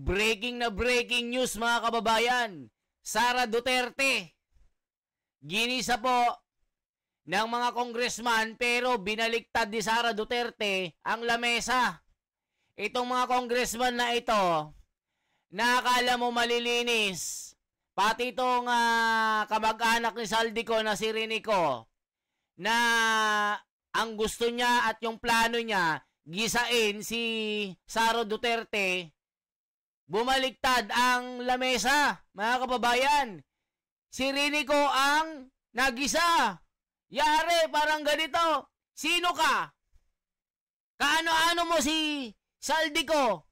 breaking news mga kababayan. Sara Duterte, ginisa po ng mga congressman pero binaliktad ni Sara Duterte ang lamesa. Itong mga congressman na ito, nakakala mo malilinis. Pati itong kamag-anak ni Saldico na si Rinico, na ang gusto niya at yung plano niya, gisain si Sara Duterte, bumaliktad ang lamesa, mga kababayan. Si Rinico ang nagisa. Yari, parang ganito. Sino ka? Kaano-ano mo si Saldico?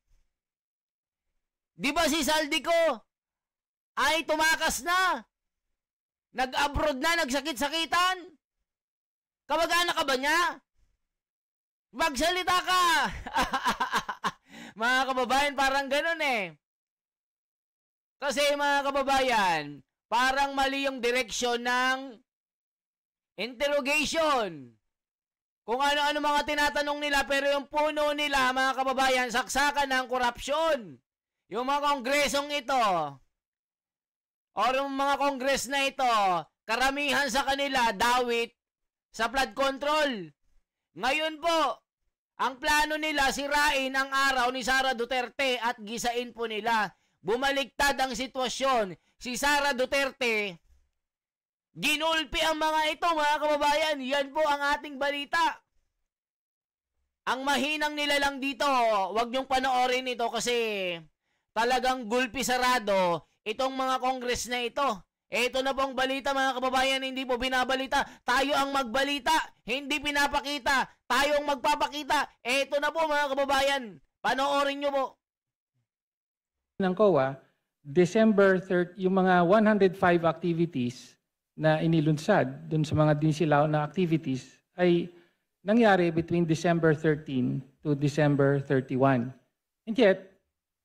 Di ba si Saldico ay tumakas na? Nag-abroad na, nagsakit-sakitan? Kamag-anak ka ba niya? Magsalita ka! Mga kababayan, parang ganun eh. Kasi mga kababayan, parang mali yung direksyon ng interrogation. Kung ano-ano mga tinatanong nila, pero yung puno nila, mga kababayan, saksakan ng korupsyon. Yung mga kongresong ito, o yung mga kongres na ito, karamihan sa kanila, dawit sa flood control. Ngayon po, ang plano nila, sirain ang araw ni Sara Duterte at gisain po nila. Bumaliktad ang sitwasyon. Si Sara Duterte, ginulpi ang mga ito, mga kababayan. Yan po ang ating balita. Ang mahinang nila lang dito, wag niyong panoorin ito kasi talagang gulpi sarado itong mga kongres na ito. Ito na pong balita, mga kababayan, hindi po binabalita. Tayo ang magbalita, hindi pinapakita. Tayo ang magpapakita. Ito na po, mga kababayan. Panoorin nyo po. Ng COA, December 30, yung mga 105 activities na inilunsad dun sa mga dinisilaw na activities ay nangyari between December 13 to December 31. And yet,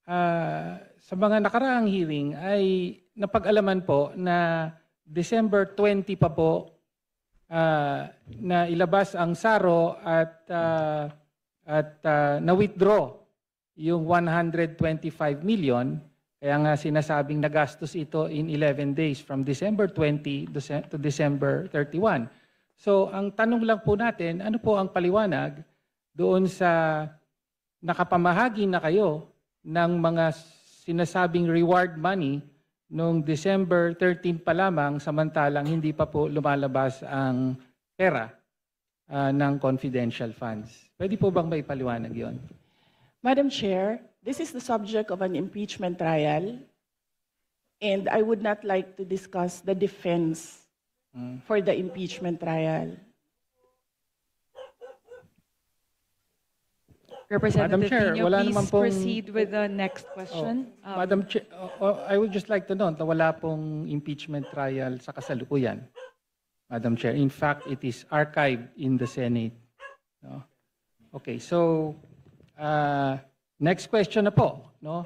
sa mga nakaraang hearing ay napag-alaman po na December 20 pa po na ilabas ang SARO at na-withdraw yung 125 million. Kaya nga sinasabing nagastos ito in 11 days from December 20 to December 31. So ang tanong lang po natin, ano po ang paliwanag doon sa nakapamahagi na kayo ng mga sinasabing reward money noong December 13 pa lamang, samantalang hindi pa po lumalabas ang pera ng confidential funds. Pwede po bang may paliwanag yon? Madam Chair, this is the subject of an impeachment trial, and I would not like to discuss the defense for the impeachment trial. Representative Chair, Pino, wala please naman pong- proceed with the next question. Madam Chair, I would just like to note na wala pong impeachment trial sa kasalukuyan, Madam Chair. In fact, it is archived in the Senate. No? Okay, so next question na po. No?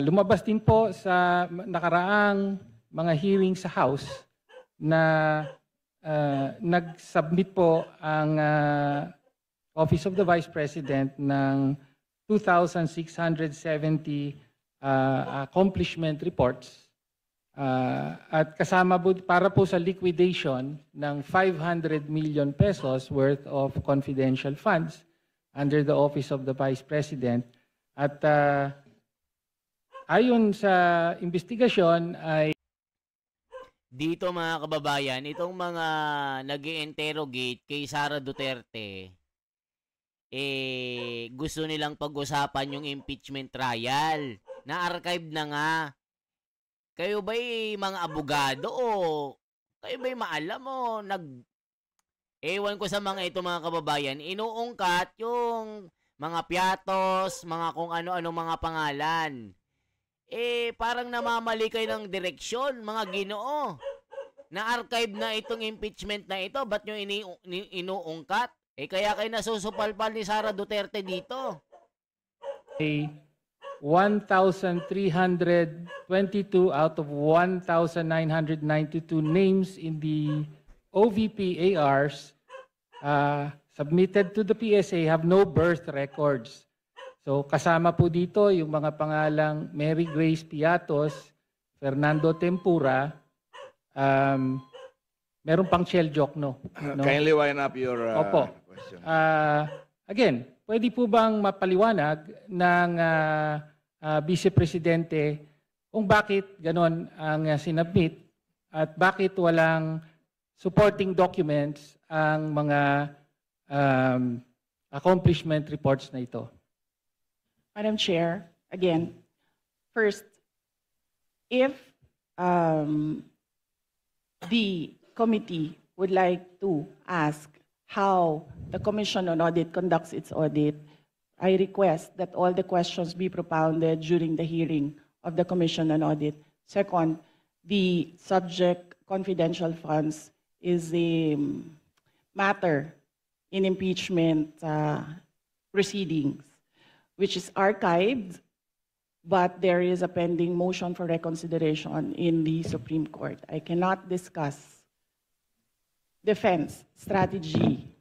Lumabas din po sa nakaraang mga hearing sa House na nag-submit po ang Office of the Vice President ng 2,670 accomplishment reports at kasama po para po sa liquidation ng 500 million pesos worth of confidential funds under the Office of the Vice President. At ayon sa investigasyon ay Dito mga kababayan, itong mga nag-i-interrogate kay Sara Duterte, gusto nilang pag-usapan yung impeachment trial. Na-archive na nga. Kayo ba'y mga abogado o kayo ba'y maalam o ewan ko sa mga ito mga kababayan, inuungkat yung mga piatos, mga kung ano-ano mga pangalan. Parang namamali kayo ng direksyon, mga Ginoo. Na-archive na itong impeachment na ito, ba't nyo inuungkat? Kaya kayo nasusupalpal ni Sara Duterte dito. 1,322 out of 1,992 names in the OVP ARs submitted to the PSA have no birth records. So kasama po dito yung mga pangalang Mary Grace Piatos, Fernando Tempura, meron pang Shell Jokno. No? Kindly wind up your Opo. question. Again, pwede po bang mapaliwanag ng Vice Presidente kung bakit ganon ang sinubmit at bakit walang supporting documents ang mga accomplishment reports na ito? Madam Chair, again, first, if the committee would like to ask how the Commission on Audit conducts its audit, I request that all the questions be propounded during the hearing of the Commission on Audit. Second, the subject confidential funds is a matter in impeachment proceedings, which is archived, but there is a pending motion for reconsideration in the Supreme Court. I cannot discuss defense strategy.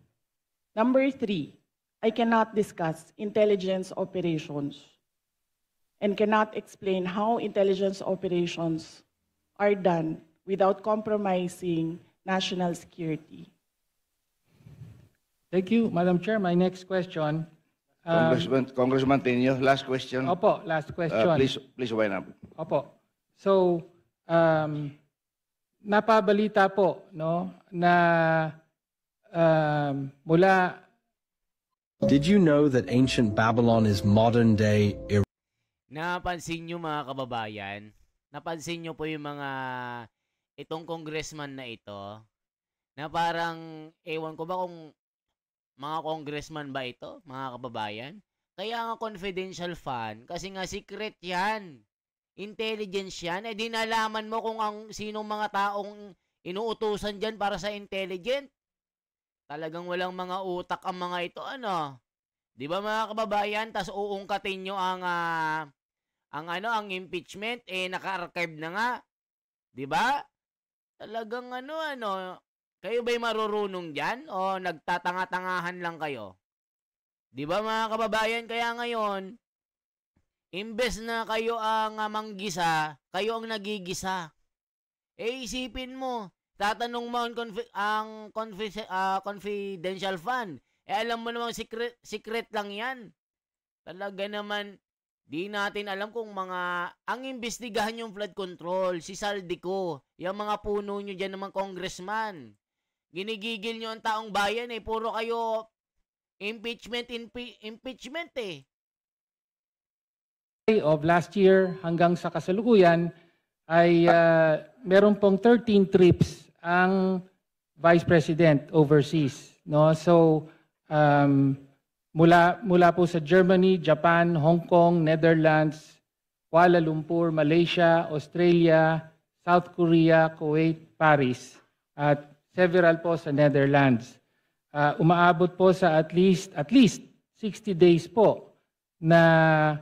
Number 3, I cannot discuss intelligence operations and cannot explain how intelligence operations are done without compromising national security. Thank you, Madam Chair. My next question. Congressman Tenyo, last question. Opo, last question. Please wind up. Opo. So, napabalita po no na mula Did you know that ancient Babylon is modern day Iraq? Napansin nyo mga kababayan, napansin nyo po yung mga itong congressman na ito, na parang, ewan ko ba kung mga congressman ba ito, mga kababayan? Kaya nga confidential fund, kasi nga secret yan. Intelligence yan. Eh di nalaman mo kung sinong mga taong inuutusan dyan para sa intelligent. Talagang walang mga utak ang mga ito, ano? Di ba mga kababayan? Tas uungkatin nyo ang impeachment, naka-archive na nga. Di ba? Talagang kayo ba'y marurunong dyan? O nagtatanga-tangahan lang kayo? Di ba mga kababayan? Kaya ngayon, imbes na kayo ang manggisa, kayo ang nagigisa. Isipin mo, tatanong mo ang confidential fund. Alam mo namang secret lang yan. Talaga naman, di natin alam kung ang imbestigahan yung flood control, si Saldico, yung mga puno nyo dyan naman congressman. Ginigigil nyo ang taong bayan puro kayo impeachment of last year hanggang sa kasalukuyan ay meron pong 13 trips ang Vice President overseas, no? So mula po sa Germany, Japan, Hong Kong, Netherlands, Kuala Lumpur, Malaysia, Australia, South Korea, Kuwait, Paris at several po sa Netherlands. Umaabot po sa at least 60 days po na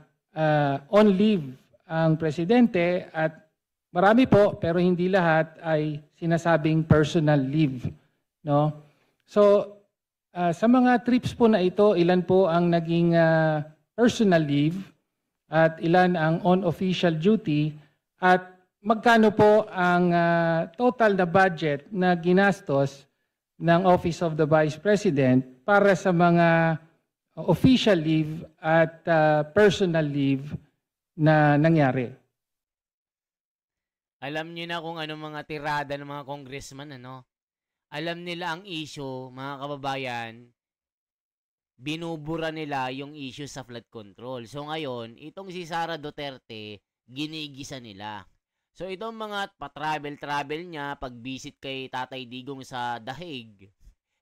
on leave ang presidente at marami po pero hindi lahat ay sinasabing personal leave, no? So sa mga trips po na ito, ilan po ang naging personal leave at ilan ang on official duty at magkano po ang total na budget na ginastos ng Office of the Vice President para sa mga official leave at personal leave na nangyari. Alam niyo na kung ano mga tirada ng mga congressman, ano? Alam nila ang issue, mga kababayan, binubura nila yung issue sa flood control. So ngayon, itong si Sara Duterte, ginigisa nila. So itong mga pa-travel niya, pag-visit kay Tatay Digong sa The Hague,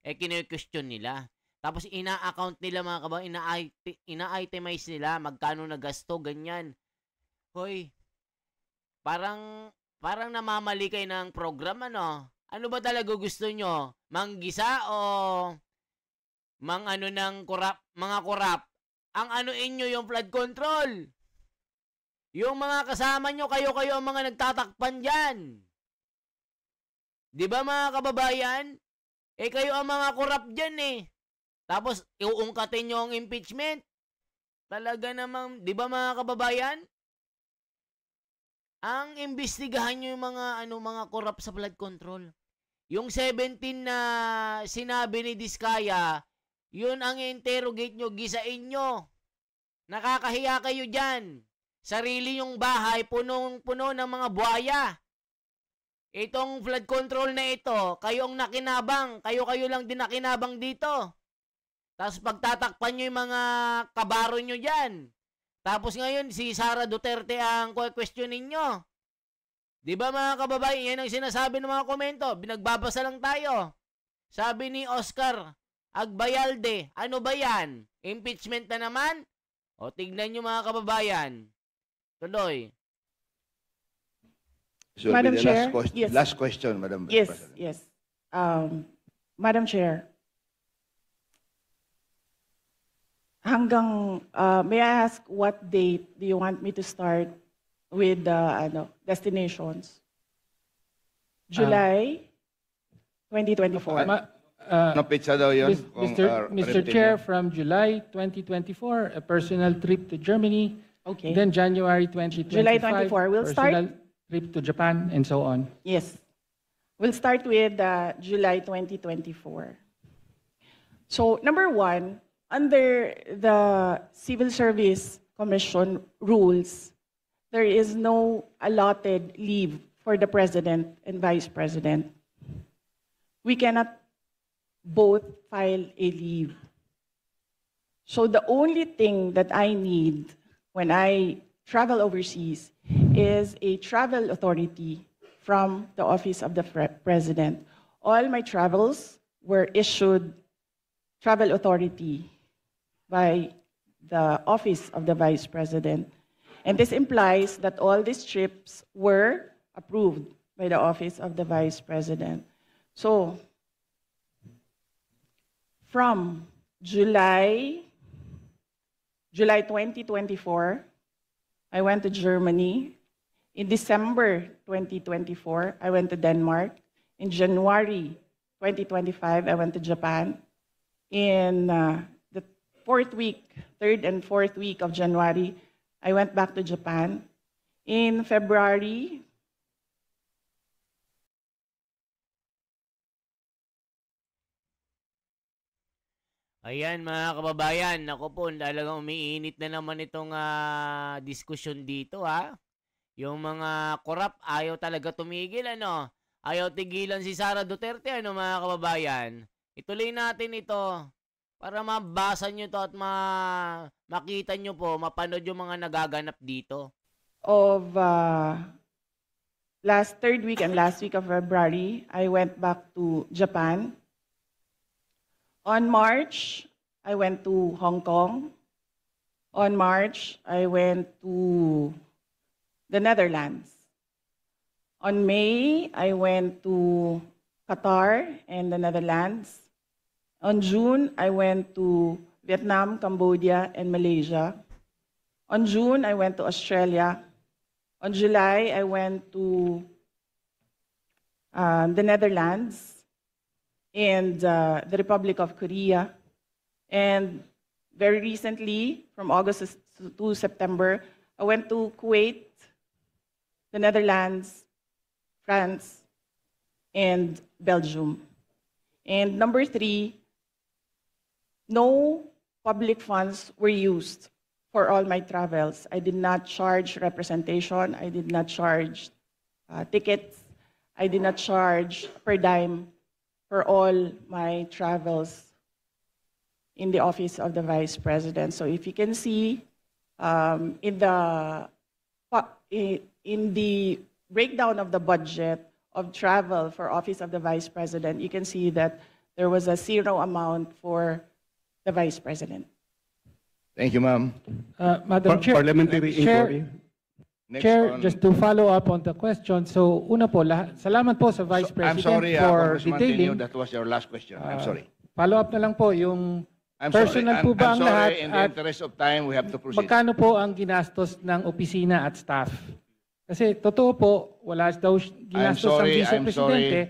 kine-question nila. Tapos ina-account nila mga kababayan, ina-itemize nila, magkano na gasto, ganyan. Hoy, parang namamali kayo ng program, ano? Ano ba talaga gusto nyo? Manggisa o ng mga korap? Ang inyo yung flood control. Yung mga kasama nyo, kayo ang mga nagtatakpan dyan. Di ba mga kababayan? Kayo ang mga korap dyan Tapos, iuungkatin nyo ang impeachment. Talaga namang, di ba mga kababayan? Ang imbestigahan nyo yung mga corrupt sa flood control. Yung 17 na sinabi ni Diskaya, yun ang interrogate nyo, gisain nyo. Nakakahiya kayo dyan. Sarili yung bahay, punong-puno ng mga buhaya. Itong flood control na ito, kayong nakinabang, kayo lang din nakinabang dito. Tapos pagtatakpan nyo yung mga kabaro nyo dyan. Tapos ngayon, si Sara Duterte ang questionin nyo. Di ba mga kababayan, yan ang sinasabi ng mga komento. Binagbabasa lang tayo. Sabi ni Oscar Agbayalde, ano ba yan? Impeachment na naman? O tignan nyo mga kababayan. Tuloy. So, Madam the Chair, yes. last question, Madam Yes, President. yes. Madam Chair, may I ask what date do you want me to start with the destinations? July 2024. No pizza daw yun? Mr. Chair, from July 2024, a personal trip to Germany. Okay. Then January 2025, July 24, we'll personal start? trip to Japan, and so on. Yes. We'll start with July 2024. So, number one, under the Civil Service Commission rules, there is no allotted leave for the President and Vice President. We cannot both file a leave. So the only thing that I need when I travel overseas is a travel authority from the Office of the President. All my travels were issued travel authority by the Office of the Vice President. And this implies that all these trips were approved by the Office of the Vice President. So, from July 2024, I went to Germany. In December 2024, I went to Denmark. In January 2025, I went to Japan. In the third and fourth week of January, I went back to Japan. In February, Ayan mga kababayan, ako po, talagang umiinit na naman itong diskusyon dito ha. Yung mga corrupt, ayaw talaga tumigil ano. Ayaw tigilan si Sara Duterte ano mga kababayan. Ituloy natin ito para mabasa nyo to at makita nyo po, mapanood yung mga nagaganap dito. of third week and last week of February, I went back to Japan. On March, I went to Hong Kong. On March, I went to the Netherlands. On May, I went to Qatar and the Netherlands. On June, I went to Vietnam, Cambodia, and Malaysia. On June, I went to Australia. On July, I went to the Netherlands and the Republic of Korea. And very recently, from August to September, I went to Kuwait, the Netherlands, France, and Belgium. And number 3, no public funds were used for all my travels. I did not charge representation. I did not charge tickets. I did not charge per dime for all my travels in the Office of the Vice President. So if you can see in the breakdown of the budget of travel for Office of the Vice President, you can see that there was a zero amount for the Vice President. Thank you, ma'am. Madam Chair, Parliamentary inquiry. Next Chair, on- just to follow up on the question. So, una po, salamat po sa Vice I'm President sorry, for Congressman detailing. Tenyo, that was your last question. I'm sorry. Follow up na lang po, yung I'm personal sorry. po ba I'm ang lahat sorry. In the at interest of time, we have to proceed. magkano po ang ginastos ng opisina at staff? Kasi totoo po, wala daw ginastos ang sorry, Vice I'm Presidente.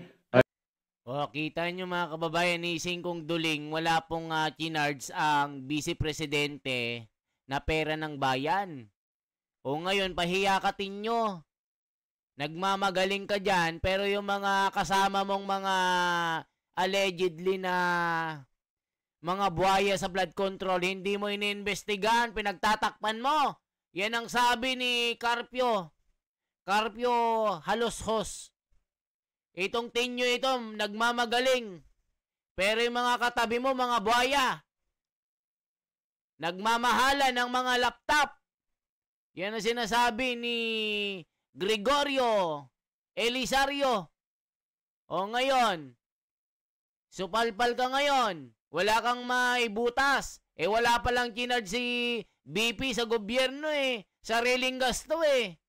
O, kita nyo mga kababayan ni Singkong Duling, wala pong chinards ang Vice Presidente na pera ng bayan. O ngayon, pahiyakatin nyo. Nagmamagaling ka dyan, pero yung mga kasama mong mga allegedly na mga buhaya sa flood control, hindi mo iniimbestigahan, pinagtatakpan mo. Yan ang sabi ni Carpio. Carpio Haloshos. Itong Tinyo ito, nagmamagaling. Pero yung mga katabi mo, mga buhaya, nagmamahala ng mga laptop. Yan ang sinasabi ni Gregorio Elisario. O ngayon, supalpal ka ngayon. Wala kang maibutas. Wala palang kinard si BP sa gobyerno Sariling gasto Magkano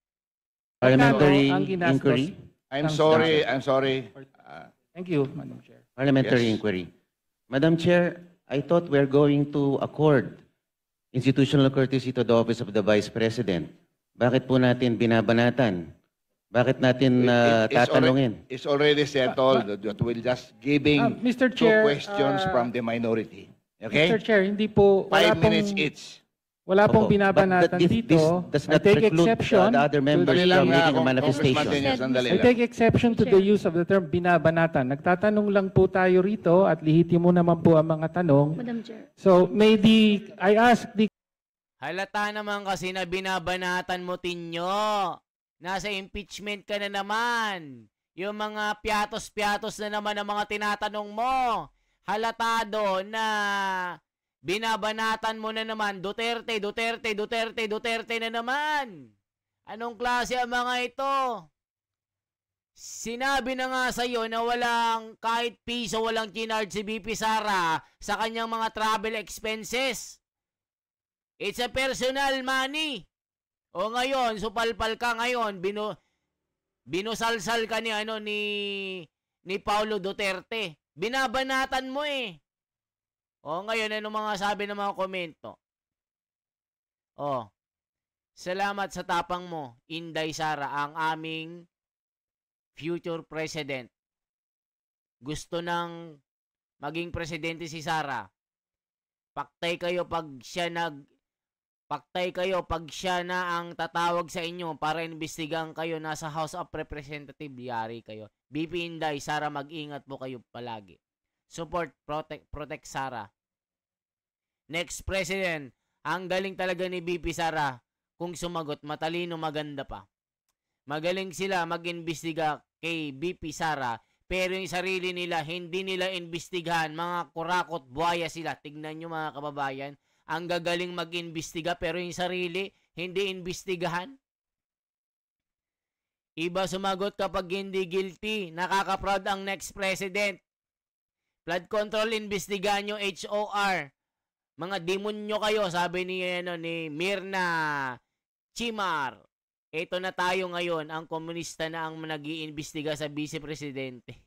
Parliamentary ang ginastos? inquiry. I'm sorry. Thank you, Madam Chair. Parliamentary Yes. inquiry. Madam Chair, I thought we're going to accord institutional courtesy to the office of the Vice President. Bakit po natin binabanatan? Bakit natin tatanungin? It's already settled that we're just giving Mr. two Chair, questions from the minority. Okay? Mr. Chair, hindi po, 5 minutes each. wala pong Opo. binabanatan But this dito. does I not take preclude exception the other members to from the- making a manifestation. Congressman Tenyo, sandali I lang. take exception to the use of the term binabanatan. Nagtatanong lang po tayo rito at lihitimo naman po ang mga tanong. Madam Chair. So, I ask the Halata naman kasi na binabanatan mo, Tinyo. Nasa impeachment ka na naman. Yung mga piatos-piatos na naman ang mga tinatanong mo. Halatado na binabanatan mo na naman. Duterte na naman. Anong klase ang mga ito? Sinabi na nga sa'yo na walang kahit piso walang kinard si BP Sara sa kanyang mga travel expenses. It's a personal money. O ngayon, supalpal ka ngayon, binusalsal ka ni ni Paulo Duterte. Binabanatan mo O ngayon, ano mga sabi ng mga komento? Salamat sa tapang mo, Inday Sara, ang aming future president. Gusto nang maging presidente si Sara. Paktay kayo pag siya na ang tatawag sa inyo para imbestigahan kayo nasa House of Representatives, yari kayo. BP Inday, Sara, mag-ingat po kayo palagi. Support, protect Sara. Next president, ang galing talaga ni BP Sara. Kung sumagot, matalino, maganda pa. Magaling sila mag-imbestiga kay BP Sara, pero yung sarili nila, hindi nila imbestigahan. Mga kurakot, buhaya sila. Tignan nyo mga kababayan. Ang gagaling mag-imbestiga, pero yung sarili, hindi imbestigahan. Iba sumagot kapag hindi guilty. Nakaka-proud ang next president. Flood control, imbestigahan nyo, HOR. Mga demonyo kayo, sabi ni Mirna Chimar. Ito na tayo ngayon, ang komunista na ang nag-iimbestiga sa vice-presidente.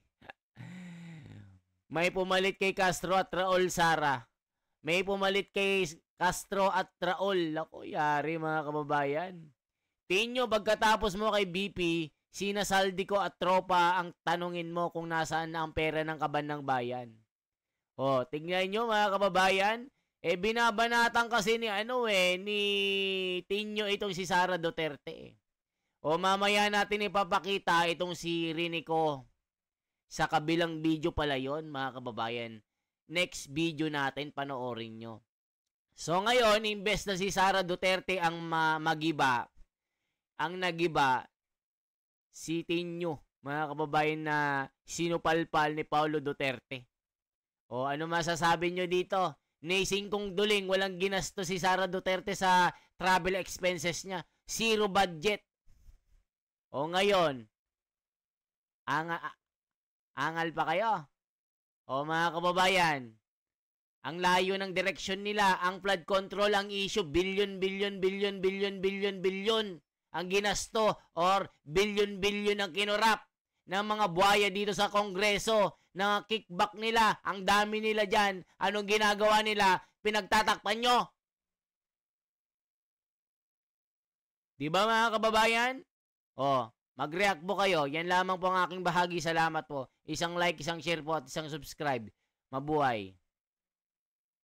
May pumalit kay Castro at Raul, Sara. May pumalit kay Castro at Raul. Ako, yari mga kababayan. Tinyo, pagkatapos mo kay BP, sinasaldi ko at tropa ang tanungin mo kung nasaan na ang pera ng kaban ng bayan. Tingnan nyo mga kababayan. Binabanatan kasi ni Tinyo itong si Sara Duterte. Mamaya natin ipapakita itong si Rinico. Sa kabilang video pala yon mga kababayan. Next video natin, panoorin nyo. So ngayon, imbes na si Sara Duterte ang magiba, ang nagiba, si Tinyo, mga kababayan na sinupalpal ni Paulo Duterte. Ano masasabi nyo dito? Nising kong duling, walang ginasto si Sara Duterte sa travel expenses niya. Zero budget. Ngayon, angal pa kayo? Mga kababayan, ang layo ng direksyon nila, ang flood control, ang issue, billion ang ginasto or billion ang kinurap ng mga buhaya dito sa Kongreso, na kickback nila, ang dami nila dyan, anong ginagawa nila, pinagtatakpan nyo. Diba mga kababayan? Mag-react po kayo. Yan lamang po ang aking bahagi. Salamat po. Isang like, isang share po at isang subscribe. Mabuhay.